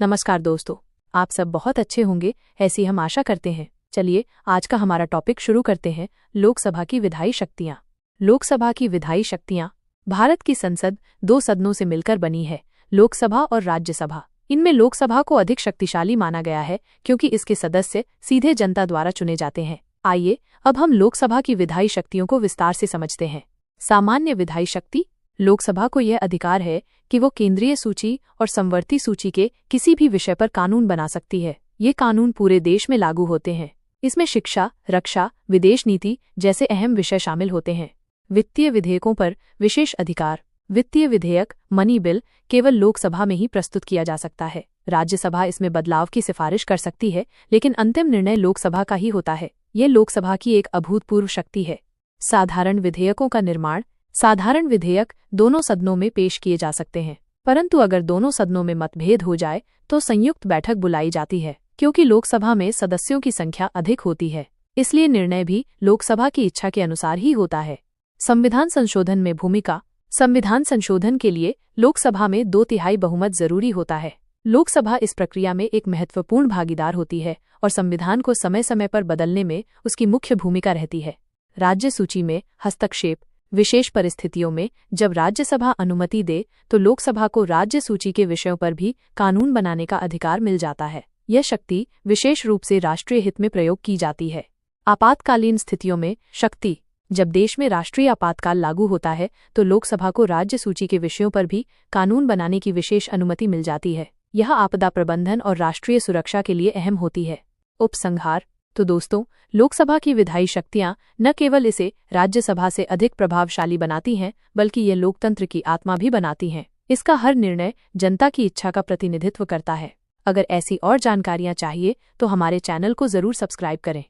नमस्कार दोस्तों, आप सब बहुत अच्छे होंगे ऐसी हम आशा करते हैं। चलिए आज का हमारा टॉपिक शुरू करते हैं। लोकसभा की विधायी शक्तियां। लोकसभा की विधायी शक्तियां भारत की संसद दो सदनों से मिलकर बनी है, लोकसभा और राज्यसभा। इनमें लोकसभा को अधिक शक्तिशाली माना गया है क्योंकि इसके सदस्य सीधे जनता द्वारा चुने जाते हैं। आइए अब हम लोकसभा की विधायी शक्तियों को विस्तार से समझते हैं। सामान्य विधायी शक्ति। लोकसभा को यह अधिकार है कि वो केंद्रीय सूची और समवर्ती सूची के किसी भी विषय पर कानून बना सकती है। ये कानून पूरे देश में लागू होते हैं। इसमें शिक्षा, रक्षा, विदेश नीति जैसे अहम विषय शामिल होते हैं। वित्तीय विधेयकों पर विशेष अधिकार। वित्तीय विधेयक मनी बिल केवल लोकसभा में ही प्रस्तुत किया जा सकता है। राज्यसभा इसमें बदलाव की सिफारिश कर सकती है, लेकिन अंतिम निर्णय लोकसभा का ही होता है। यह लोकसभा की एक अभूतपूर्व शक्ति है। साधारण विधेयकों का निर्माण। साधारण विधेयक दोनों सदनों में पेश किए जा सकते हैं, परंतु अगर दोनों सदनों में मतभेद हो जाए तो संयुक्त बैठक बुलाई जाती है। क्योंकि लोकसभा में सदस्यों की संख्या अधिक होती है, इसलिए निर्णय भी लोकसभा की इच्छा के अनुसार ही होता है। संविधान संशोधन में भूमिका। संविधान संशोधन के लिए लोकसभा में 2/3 बहुमत जरूरी होता है। लोकसभा इस प्रक्रिया में एक महत्वपूर्ण भागीदार होती है और संविधान को समय समय पर बदलने में उसकी मुख्य भूमिका रहती है। राज्य सूची में हस्तक्षेप। विशेष परिस्थितियों में जब राज्यसभा अनुमति दे तो लोकसभा को राज्य सूची के विषयों पर भी कानून बनाने का अधिकार मिल जाता है। यह शक्ति विशेष रूप से राष्ट्रीय हित में प्रयोग की जाती है। आपातकालीन स्थितियों में शक्ति। जब देश में राष्ट्रीय आपातकाल लागू होता है तो लोकसभा को राज्य सूची के विषयों पर भी कानून बनाने की विशेष अनुमति मिल जाती है। यह आपदा प्रबंधन और राष्ट्रीय सुरक्षा के लिए अहम होती है। उपसंहार। तो दोस्तों, लोकसभा की विधायी शक्तियां न केवल इसे राज्यसभा से अधिक प्रभावशाली बनाती हैं, बल्कि ये लोकतंत्र की आत्मा भी बनाती हैं। इसका हर निर्णय जनता की इच्छा का प्रतिनिधित्व करता है। अगर ऐसी और जानकारियां चाहिए तो हमारे चैनल को जरूर सब्सक्राइब करें।